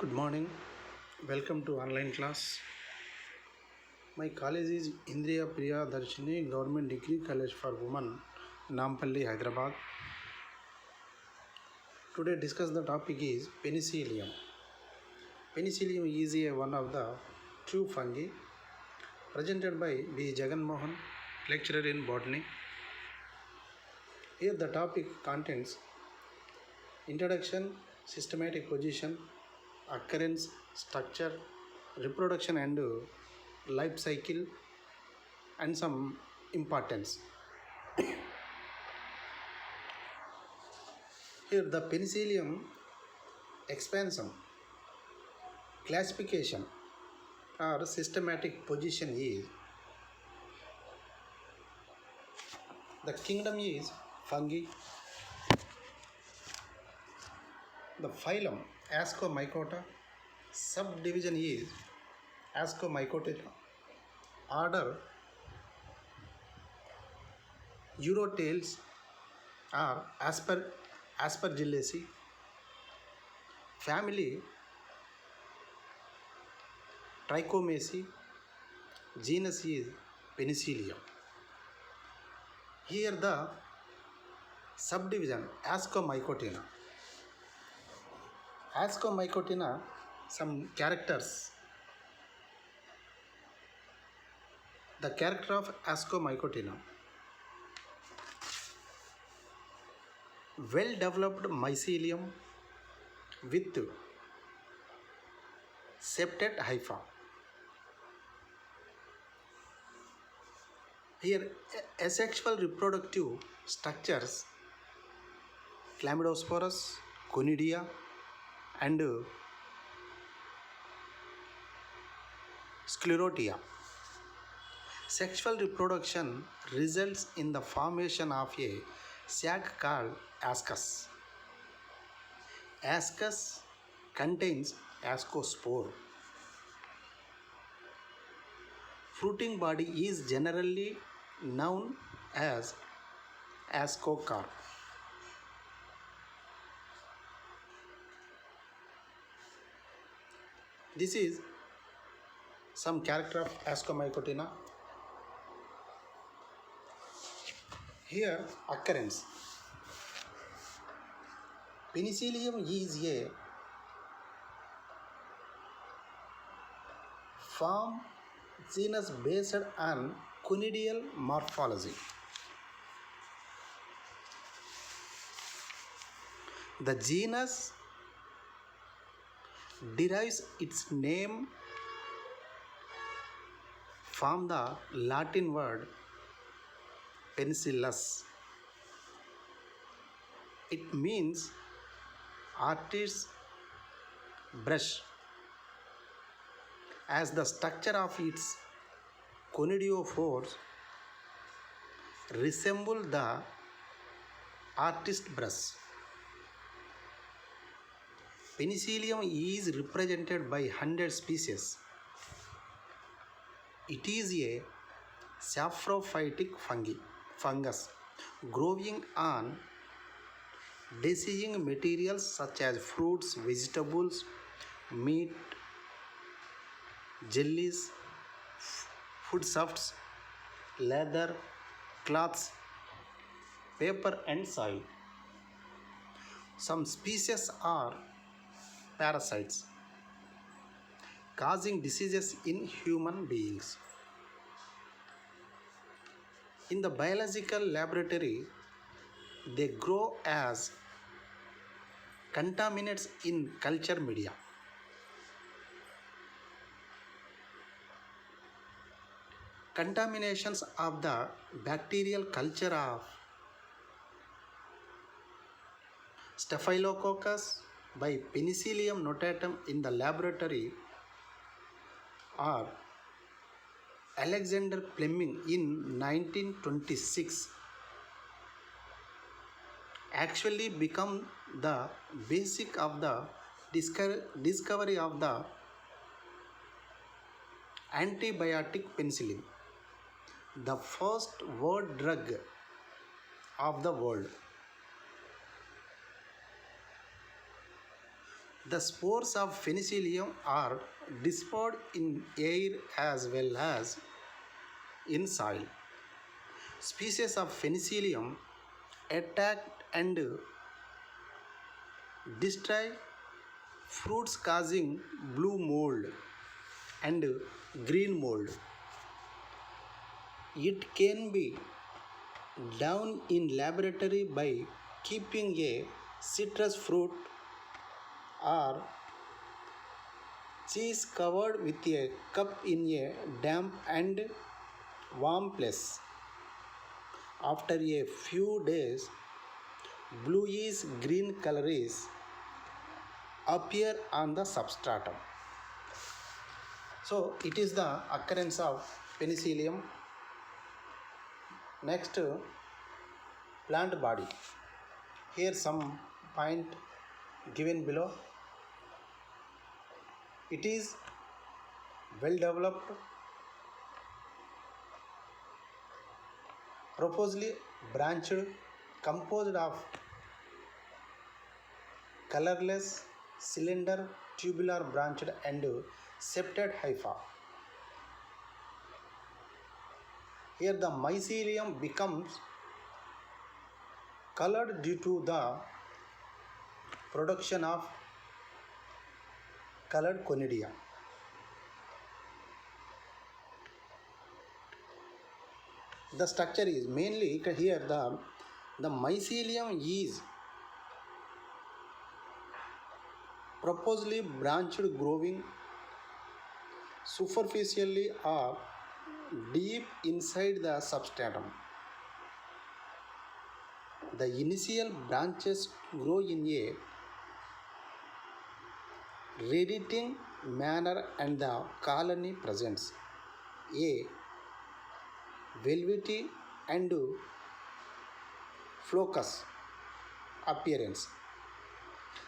Good morning. Welcome to online class. My college is Indriya Priya Darshini Government Degree College for Women, Nampalli, Hyderabad. Today discuss the topic is penicillium. Penicillium is one of the true fungi presented by B. Jagan Mohan, lecturer in botany. Here the topic contains introduction, systematic position, occurrence, structure, reproduction and life cycle and some importance. Here the penicillium expansion, classification or systematic position is the kingdom is fungi, the phylum Ascomycota, subdivision is Ascomycota, order Urotales or Aspergillaceae, family Trichomaceae, genus is Penicillium. Here the subdivision Ascomycotina. Ascomycotina, some characters. The character of Ascomycotina. Well developed mycelium with septate hypha. Here asexual reproductive structures Chlamydospores, Conidia and Sclerotia. Sexual reproduction results in the formation of a sac called ascus. Ascus contains ascospore. Fruiting body is generally known as ascocarp. This is some character of Ascomycotina. Here occurrence. Penicillium is a form genus based on conidial morphology. The genus derives its name from the Latin word penicillus. It means artist's brush, as the structure of its conidiophores resemble the artist's brush. Penicillium is represented by 100 species. It is a saprophytic fungus growing on decaying materials such as fruits, vegetables, meat, jellies, foodstuffs, leather, cloths, paper and soil. Some species are parasites causing diseases in human beings. In the biological laboratory, they grow as contaminants in culture media. Contaminations of the bacterial culture of Staphylococcus by Penicillium notatum in the laboratory or Alexander Fleming in 1926 actually become the basic of the discovery of the antibiotic penicillin, the first word drug of the world. The spores of Penicillium are dispersed in air as well as in soil. Species of Penicillium attack and destroy fruits causing blue mold and green mold. It can be done in laboratory by keeping a citrus fruit or cheese covered with a cup in a damp and warm place. After a few days, bluish green colors appear on the substratum. So it is the occurrence of penicillium. Next, plant body. Here some point given below. It is well developed, proposally branched, composed of colorless cylinder tubular branched and septate hypha. Here the mycelium becomes colored due to the production of colored conidia. The structure is mainly here the mycelium is proposally branched growing superficially or deep inside the substratum. The initial branches grow in a radiating manner and the colony presents a velvety and flocus appearance.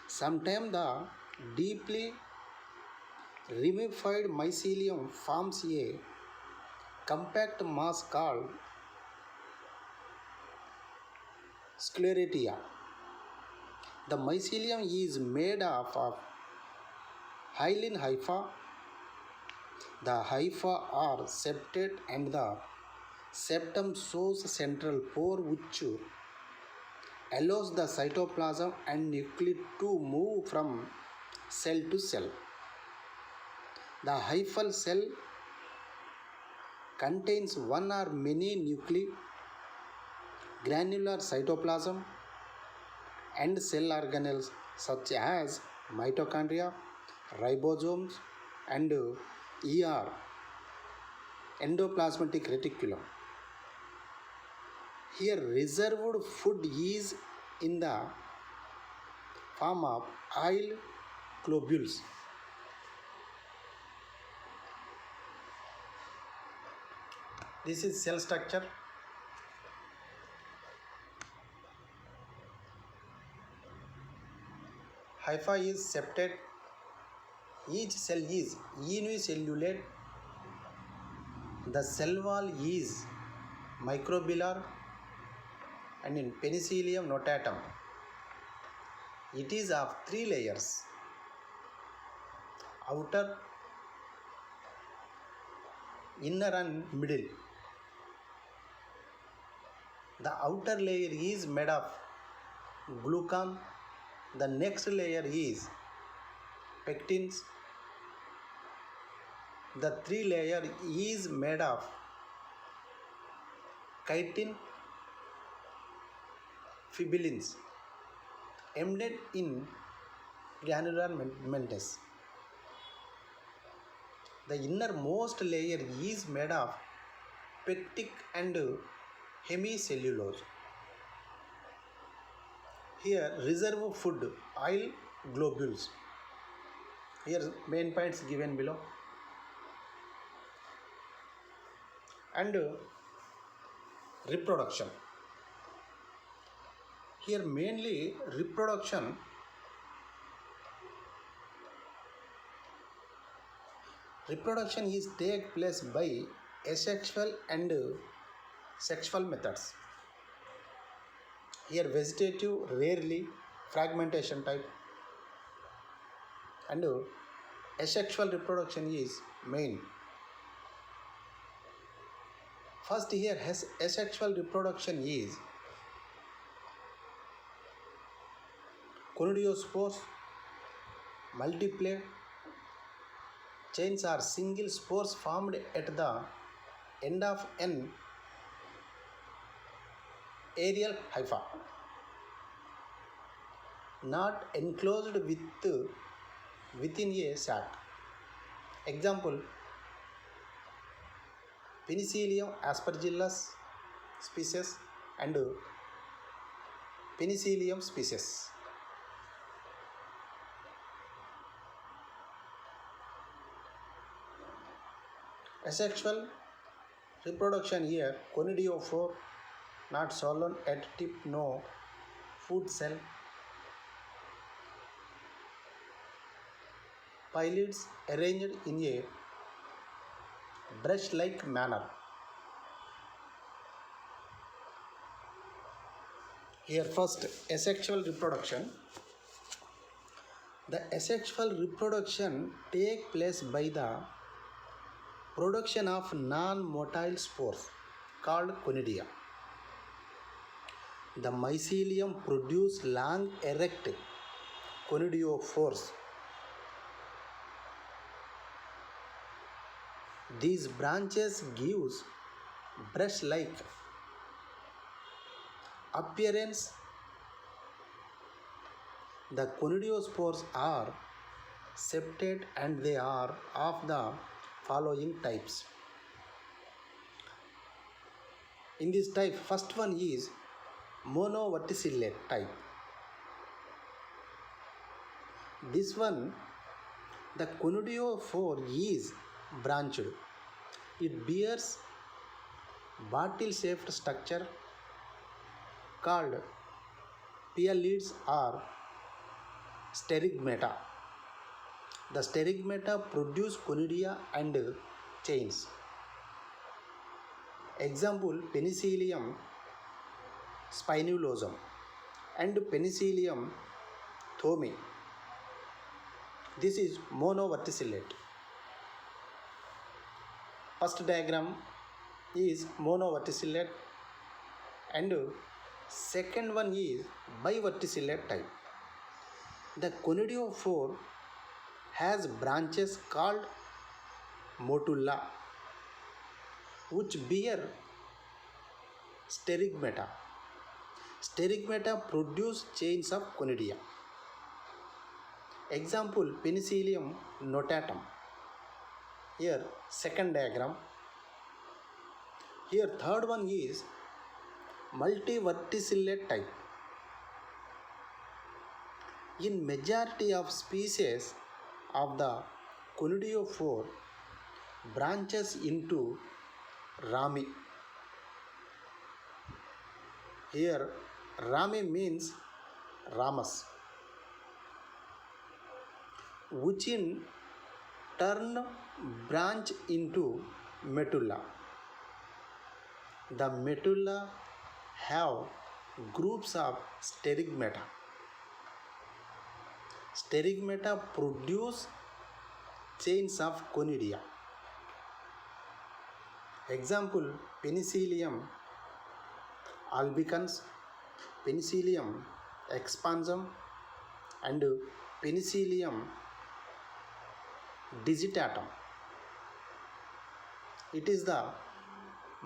Sometimes the deeply ramified mycelium forms a compact mass called sclerotia. The mycelium is made up of hyaline hypha. The hypha are septate and the septum shows central pore which allows the cytoplasm and nuclei to move from cell to cell. The hyphal cell contains one or many nuclei, granular cytoplasm, and cell organelles such as mitochondria, ribosomes, and endoplasmatic reticulum. Here reserved food is in the form of oil globules. This is cell structure. Hypha is septate. Each cell is unicellulate. The cell wall is microbillar and in Penicillium notatum it is of 3 layers: outer, inner and middle. The outer layer is made of glucan. The next layer is pectins. The 3 layer is made of chitin, fibrillins, embedded in granular membranes. The innermost layer is made of pectic and hemicellulose. Here reserve food, oil globules. Here main points given below. And reproduction. Here mainly reproduction is take place by asexual and sexual methods. Here vegetative, rarely fragmentation type. and asexual reproduction is main. First here asexual reproduction is conidiospores multiply chains are single spores formed at the end of an aerial hypha, not enclosed within a sac. Example, Penicillium aspergillus species and Penicillium species. Asexual reproduction here, conidiophore, not swollen at tip, no food cell. Pileads arranged in a brush-like manner. Here first asexual reproduction. The asexual reproduction takes place by the production of non-motile spores called conidia. The mycelium produces long erect conidiophores. These branches gives brush-like appearance. The conidiospores are septate and they are of the following types. In this type, first one is monoverticillate type. This one, the conidiophore is branched. It bears bottle-shaped structure called pileads or sterigmata. The sterigmata produce conidia and chains. Example, Penicillium spinulosum and Penicillium thomi. This is monoverticillate. First diagram is monoverticillate and second one is biverticillate type. The conidiophore has branches called motula which bear sterigmata. Sterigmata produce chains of conidia. Example, Penicillium notatum. Here second diagram. Here third one is multiverticillate type. In majority of species of the conidiophore branches into rami. Here rami means ramus, which in turn branch into medulla. The medulla have groups of sterigmata. Sterigmata produce chains of conidia. Example, Penicillium albicans, Penicillium expansum and Penicillium digitatum. It is the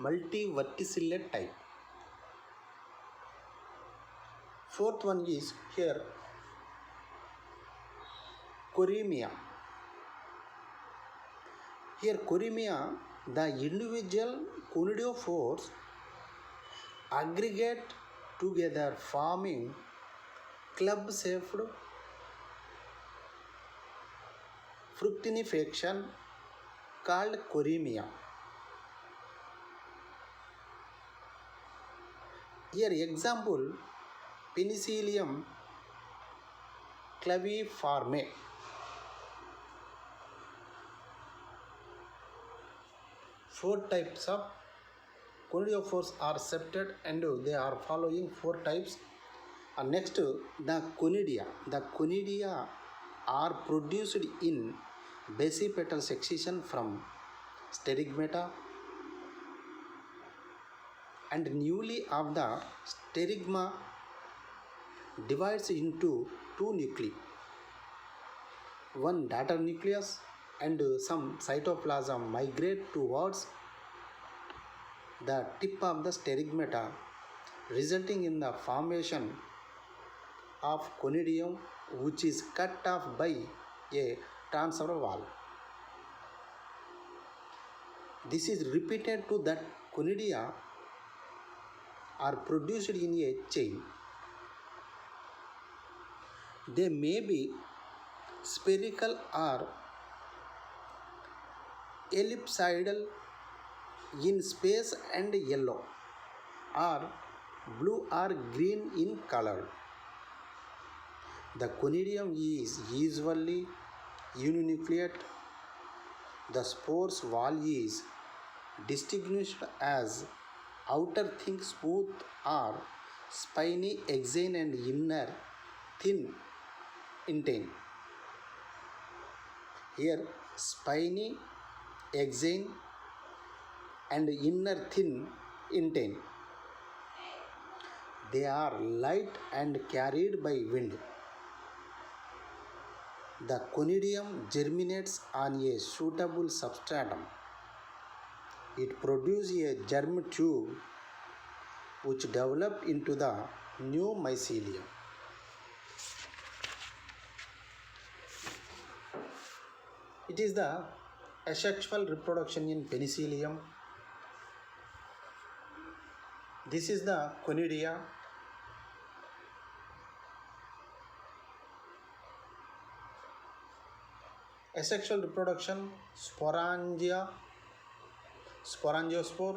multiverticillate type. Fourth one is here Corymia. Here Corymia, the individual conidiophores aggregate together forming club-shaped fructification called Corymia. Here example, Penicillium claviforme. Four types of conidiophores are septate and they are following four types. Next, the conidia. The conidia are produced in basipetal secretion from sterigmata, and newly of the sterigma divides into two nuclei, one daughter nucleus, and some cytoplasm migrate towards the tip of the sterigmata, resulting in the formation of conidium, which is cut off by a transfer valve. This is repeated to that conidia are produced in a chain. They may be spherical or ellipsoidal in space and yellow or blue or green in color. The conidium is usually uninucleate. The spores wall is distinguished as outer thin smooth or spiny exane and inner thin intine. Here spiny exane and inner thin intine. They are light and carried by wind. The conidium germinates on a suitable substratum. It produces a germ tube which develop into the new mycelium. It is the asexual reproduction in penicillium. This is the conidia. Asexual reproduction, sporangiospore,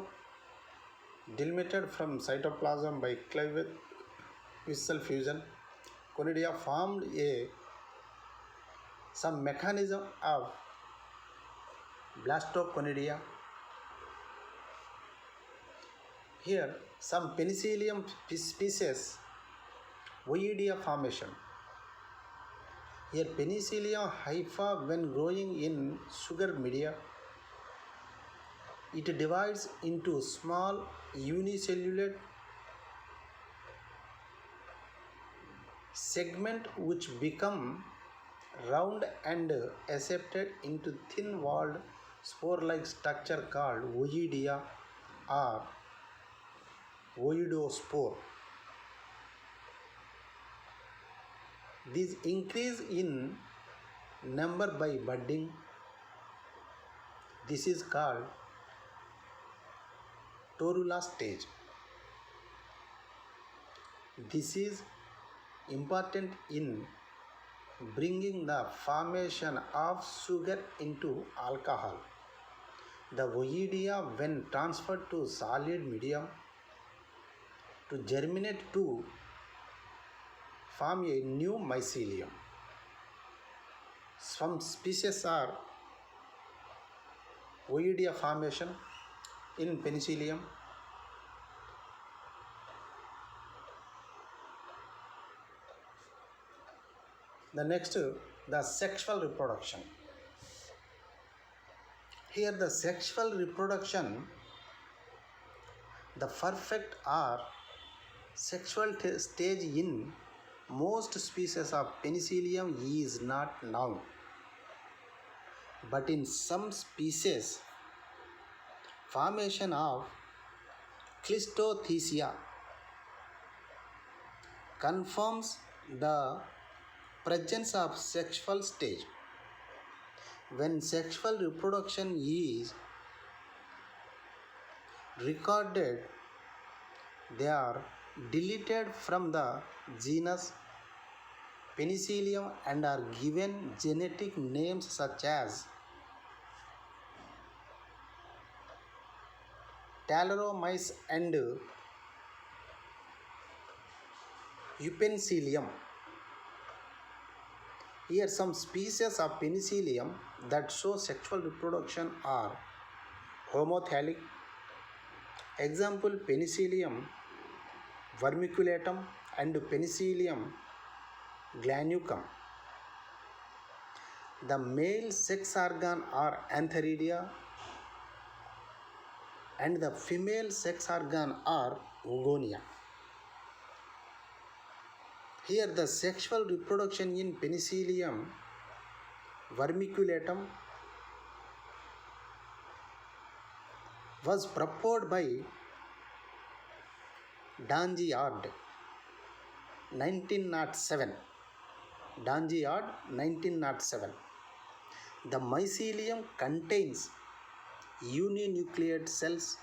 delimited from cytoplasm by Clavius fusion. Conidia formed some mechanism of blastoconidia. Here some penicillium species oidia formation. Here Penicillium hypha, when growing in sugar media, it divides into small unicellular segment which become round and accepted into thin-walled spore-like structure called oidia or oidospore. These increase in number by budding. This is called torula stage. This is important in bringing the formation of sugar into alcohol. The oidia, when transferred to solid medium, to germinate to form a new mycelium. Some species are oidia formation in penicillium. The next, the sexual reproduction. Here the sexual reproduction, the perfect or sexual stage in most species of penicillium is not known, but in some species formation of Clistothecia confirms the presence of sexual stage. When sexual reproduction is recorded, they are deleted from the genus Penicillium and are given genetic names such as Talaromyces and Upencillium. Here some species of penicillium that show sexual reproduction are homothallic. Example, Penicillium vermiculatum and Penicillium glanucum. The male sex organ are antheridia and the female sex organ are oogonia. Here the sexual reproduction in Penicillium vermiculatum was proposed by Dangiard 1907. Dangiard 1907. The mycelium contains uninucleate cells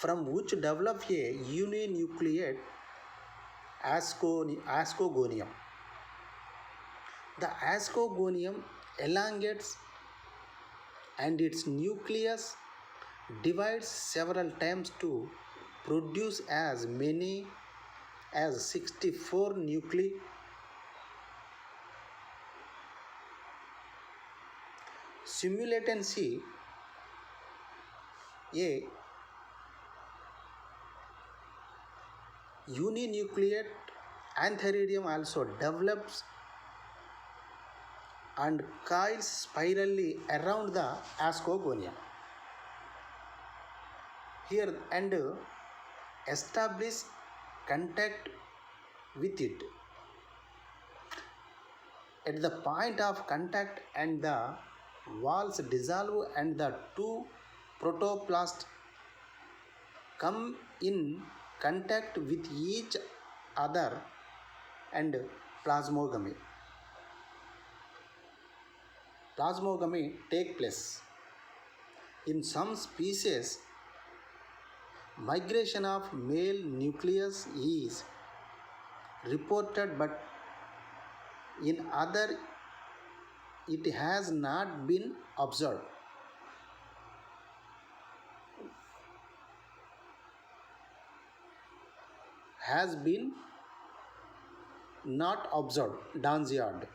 from which develop a uninucleate ascogonium. The ascogonium elongates and its nucleus divides several times to produce as many as 64 nuclei. Simultaneously, a uninucleate antheridium also develops and coils spirally around the ascogonium. Here and establish contact with it. At the point of contact and the walls dissolve and the two protoplasts come in contact with each other and plasmogamy. Plasmogamy take place. In some species, migration of male nucleus is reported, but in other it has not been observed. Has been not observed. Dangiard.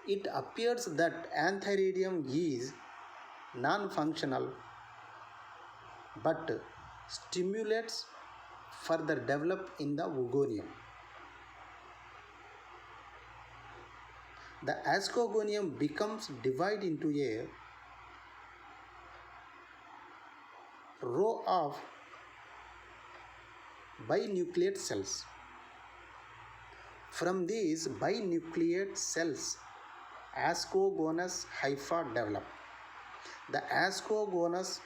It appears that antheridium is non-functional but stimulates further develop in the oogonium. The ascogonium becomes divided into a row of binucleate cells. From these binucleate cells, ascogonous hypha develop. The ascogonous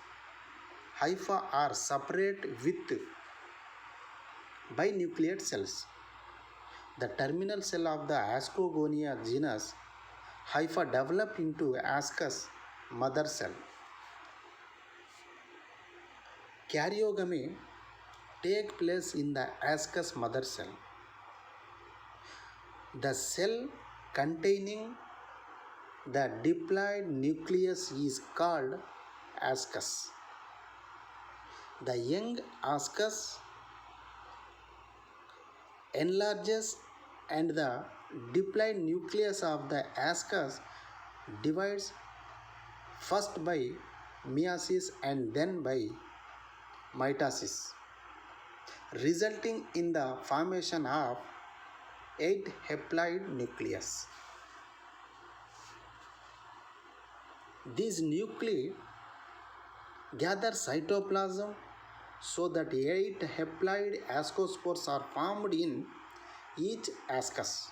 hypha are separate with binucleate cells. The terminal cell of the Ascogonia genus hypha develop into ascus mother cell. Karyogamy take place in the ascus mother cell. The cell containing the diploid nucleus is called ascus. The young ascus enlarges and the diploid nucleus of the ascus divides first by meiosis and then by mitosis, resulting in the formation of 8 haploid nucleus. These nuclei gather cytoplasm so that 8 haploid ascospores are formed in each ascus.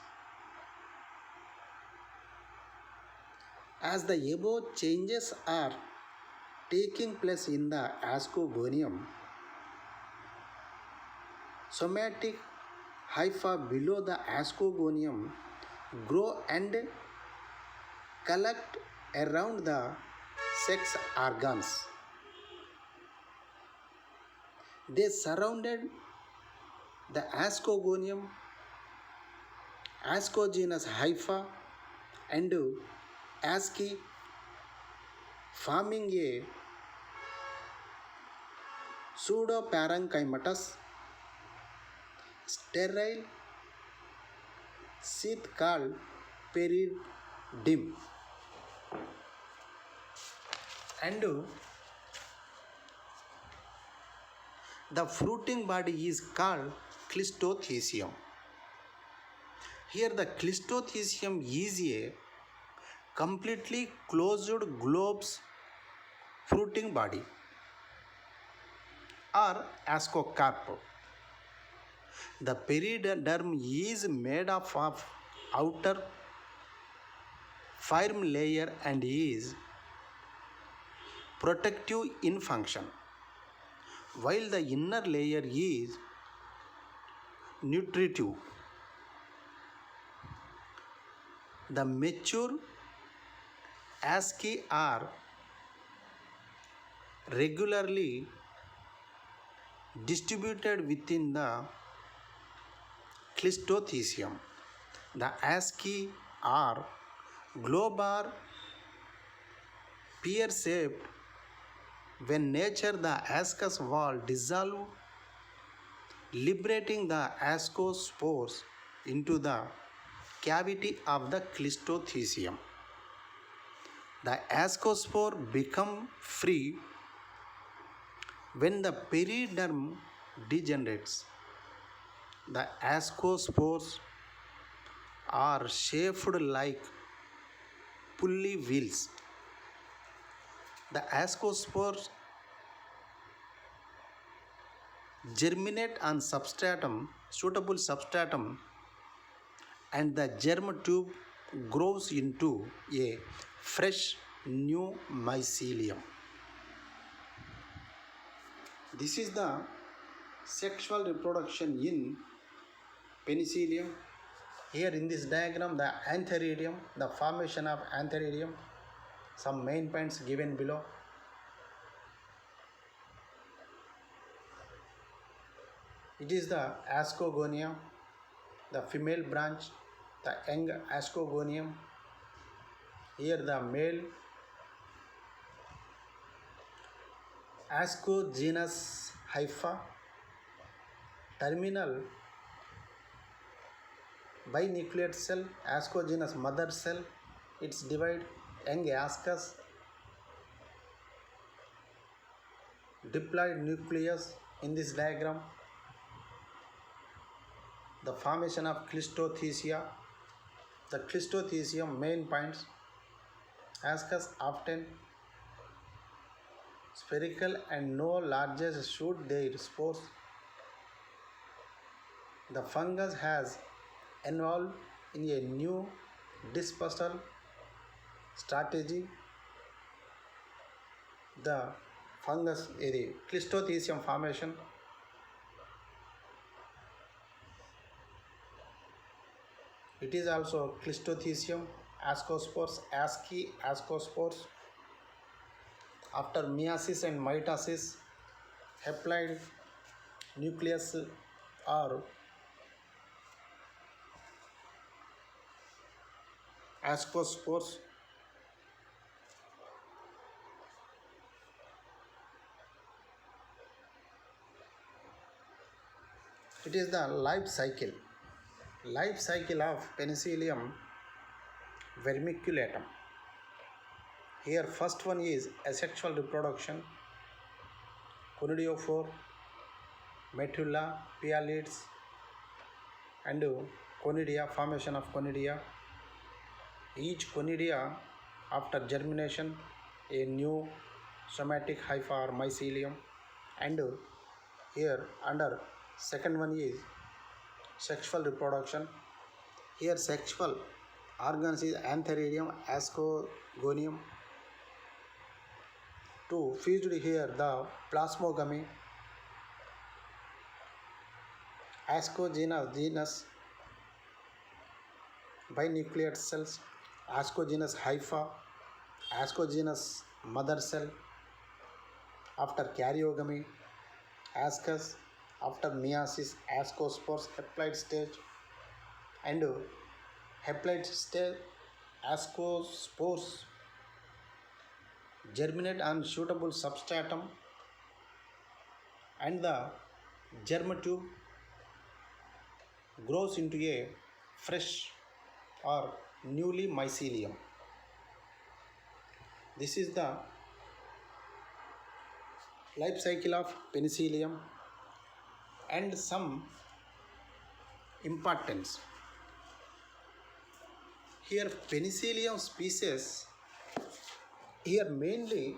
As the above changes are taking place in the ascogonium, somatic hypha below the ascogonium grow and collect around the sex organs. They surrounded the ascogonium, ascogenous hypha and asci, forming a pseudoparenchymatous sterile sheath called peridim. And the fruiting body is called Clistothecium. Here the Clistothecium is a completely closed globose fruiting body or ascocarp. The periderm is made up of outer firm layer and is protective in function, while the inner layer is nutritive. The mature asci are regularly distributed within the Clistothecium. The asci are globular, pear-shaped. When nature the ascus wall dissolve, liberating the ascospores into the cavity of the Clistothecium. The ascospore become free when the periderm degenerates. The ascospores are shaped like pulley wheels. The ascospores germinate on substratum, suitable substratum, and the germ tube grows into a fresh new mycelium. This is the sexual reproduction in Penicillium. Here in this diagram, the antheridium, the formation of antheridium, some main points given below. It is the ascogonia, the female branch, the young ascogonium. Here the male ascogenous hypha, terminal binucleate cell, ascogenous mother cell. It's divide young ascus, diploid nucleus in this diagram. The formation of Clistothecia. The Clistothecium main points. Ascus often spherical and no largest shoot their spores. The fungus has evolved in a new dispersal strategy. The fungus is the Clistothecium formation. It is also Clistothecium, ascospores, asci, ascospores. After meiosis and mitosis, haploid nucleus are ascospores. It is the life cycle of Penicillium vermiculatum. Here first one is asexual reproduction, conidiophore, medulla, pialids, and conidia, formation of conidia. Each conidia after germination a new somatic hypha or mycelium, and here under second one is sexual reproduction. Here sexual organs is antheridium, ascogonium. To fused here the plasmogamy, ascogenous binucleate cells, ascogenous hypha, ascogenous mother cell. After karyogamy, ascus. After meiosis, ascospores, haploid stage, and haploid stage ascospores germinate on suitable substratum, and the germ tube grows into a fresh or newly mycelium. This is the life cycle of Penicillium and some importance. Here Penicillium species, here mainly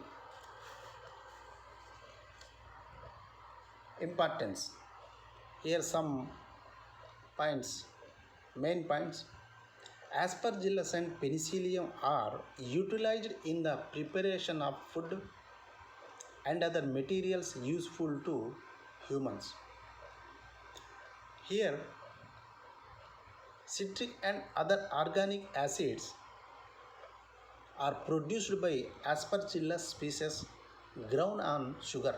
importance. Here some points, main points. Aspergillus and Penicillium are utilized in the preparation of food and other materials useful to humans. Here, citric and other organic acids are produced by Aspergillus species grown on sugar.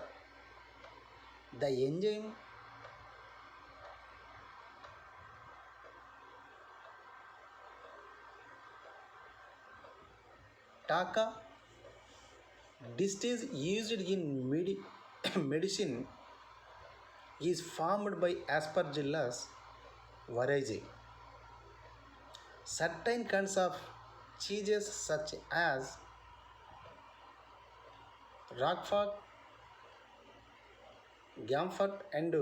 The enzyme TACA disease used in medicine is formed by Aspergillus variety. Certain kinds of cheeses such as Roquefort, Gamfort and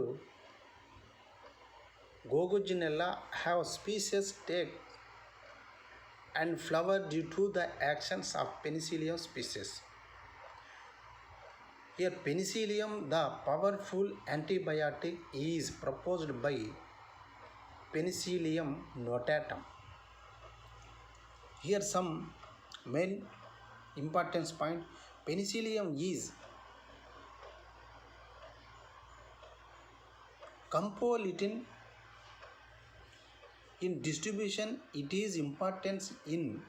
Gogonella have species take and flower due to the actions of Penicillium species. Here Penicillium, the powerful antibiotic, is proposed by Penicillium notatum. Here some main importance point. Penicillium is compolitan in distribution. It is important in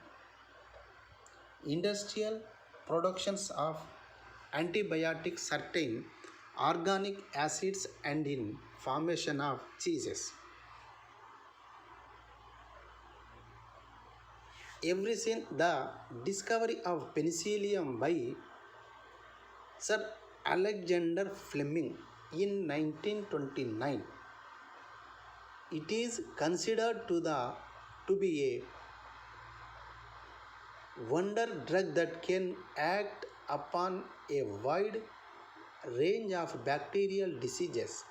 industrial productions of antibiotics, certain organic acids and in formation of cheeses. Ever since the discovery of penicillium by Sir Alexander Fleming in 1929, it is considered to be a wonder drug that can act upon a wide range of bacterial diseases.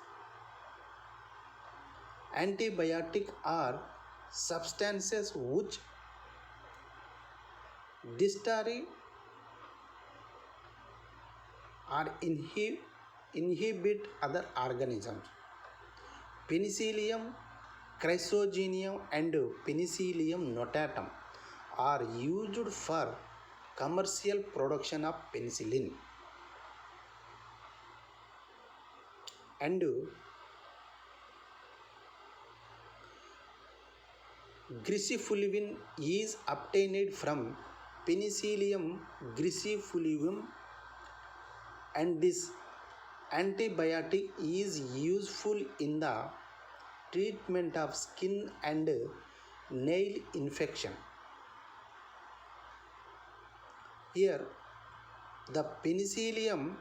Antibiotics are substances which destroy or inhibit other organisms. Penicillium chrysogenium and Penicillium notatum are used for commercial production of penicillin. And grisifulvin is obtained from Penicillium grisifulvum, and this antibiotic is useful in the treatment of skin and nail infection. Here the Penicillium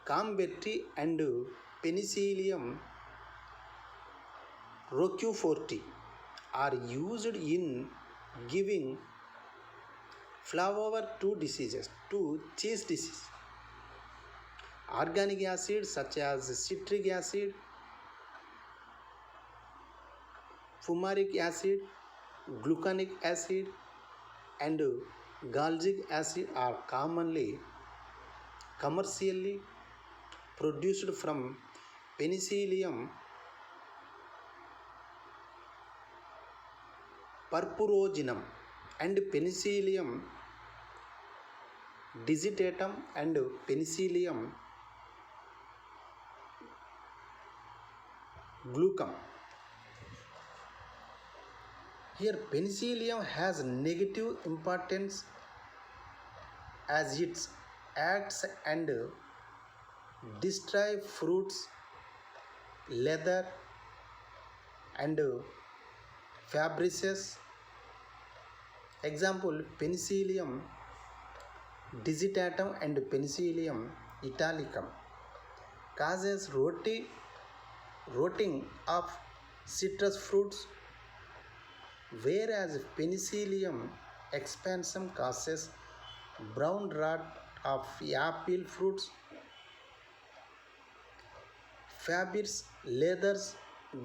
cambretti and Penicillium roqueforti are used in giving flower to cheese disease. Organic acids such as citric acid, fumaric acid, gluconic acid and gallic acid are commercially produced from Penicillium purpurogenum and Penicillium digitatum and Penicillium glucum. Here Penicillium has negative importance as it acts and destroy fruits, leather and fabrices. Example Penicillium digitatum and Penicillium italicum causes rotting of citrus fruits, whereas Penicillium expansum causes brown rot of apple fruits. Fabrics, leathers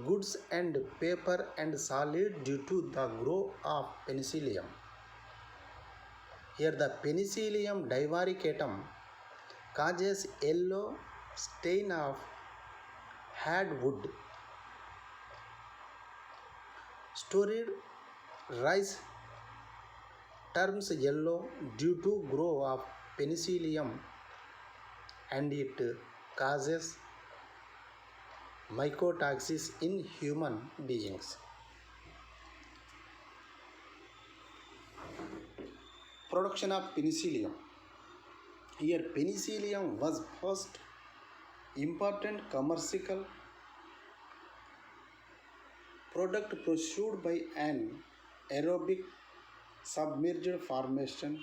goods and paper and solid due to the growth of penicillium. Here the penicillium divaricatum causes yellow stain of hardwood. Stored rice turns yellow due to growth of penicillium and it causes mycotoxins in human beings. Production of penicillium. Here penicillium was first important commercial product pursued by an aerobic submerged formation.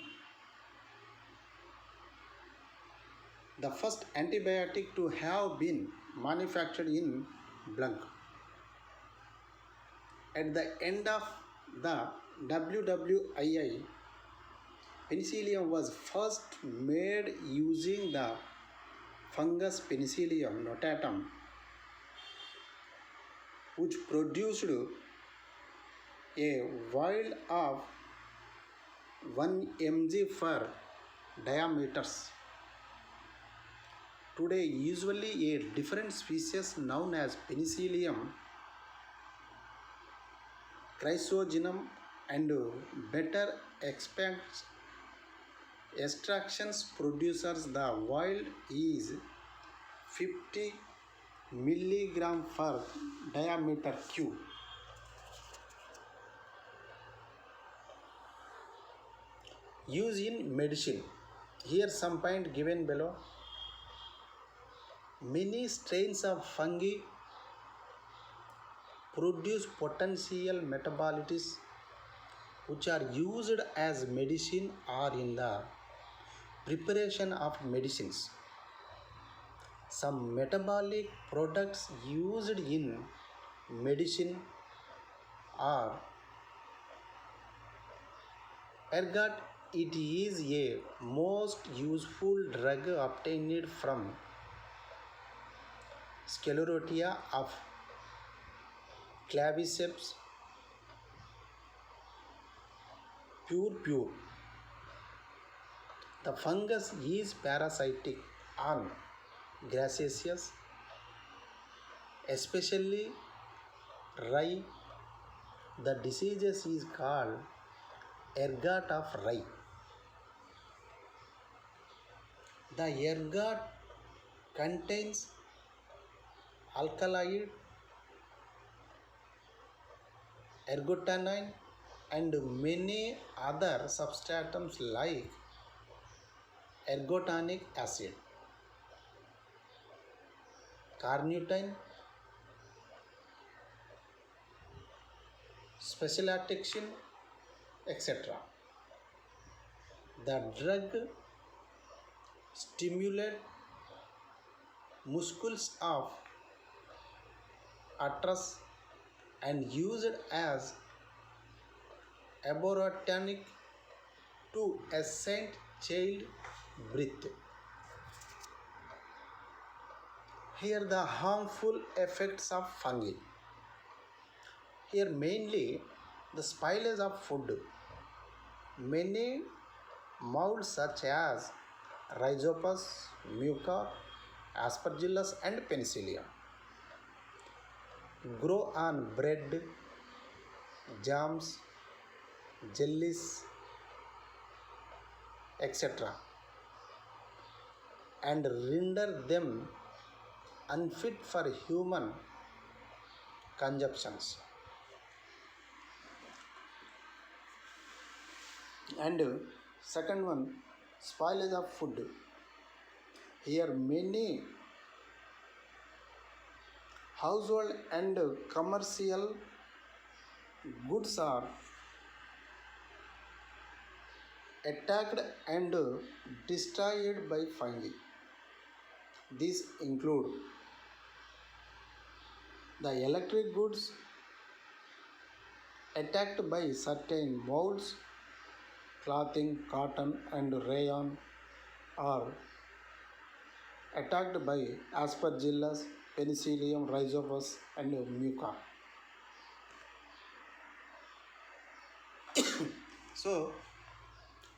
The first antibiotic to have been manufactured in Blanc. At the end of the WWII, penicillium was first made using the fungus Penicillium notatum, which produced a yield of 1 mg per diameters. Today, usually a different species known as Penicillium chrysogenum and better extractions producers the yield is 50 milligram per diameter cube. Use in medicine. Here some point given below. Many strains of fungi produce potential metabolites which are used as medicine or in the preparation of medicines. Some metabolic products used in medicine are ergot. It is a most useful drug obtained from Sclerotia of claviceps pure. The fungus is parasitic on Grassarias, especially rye. The disease is called ergot of rye. The ergot contains alkaloid, ergotanine and many other substances like ergotanic acid, carnitine, specialatoxin, etc. The drug stimulates muscles of uterus and used as aborotonic to assist child birth. Here the harmful effects of fungi. Here mainly the spoilage of food. Many molds such as Rhizopus, Mucor, Aspergillus and Penicillium grow on bread, jams, jellies, etc. and render them unfit for human consumptions. And second one, spoilage of food. Here many household and commercial goods are attacked and destroyed by fungi. These include the electric goods attacked by certain molds, clothing, cotton and rayon are attacked by aspergillus, Penicillium, Rhizopus, and Muca. So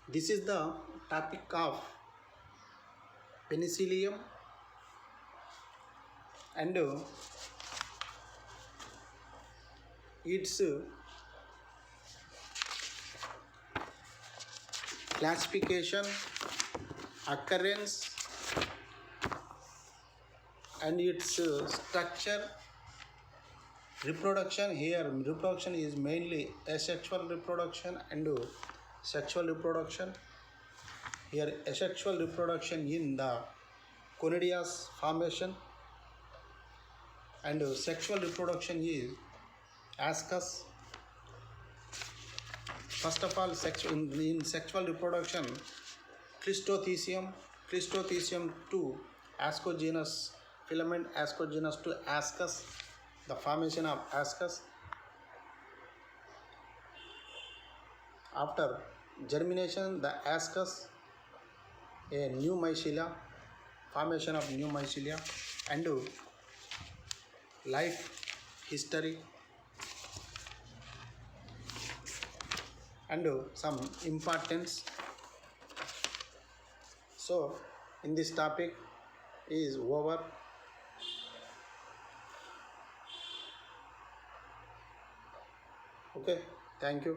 this is the topic of Penicillium and its classification, occurrence, and its structure. Reproduction, here reproduction is mainly asexual reproduction and sexual reproduction. Here asexual reproduction in the conidias formation, and sexual reproduction is ascus. First of all, in sexual reproduction, Clistothecium to ascogenous filament, ascogenous to ascus, the formation of ascus. After germination, the ascus, a new mycelia, formation of new mycelia, and life history, and some importance. So in this topic is over. Okay, thank you.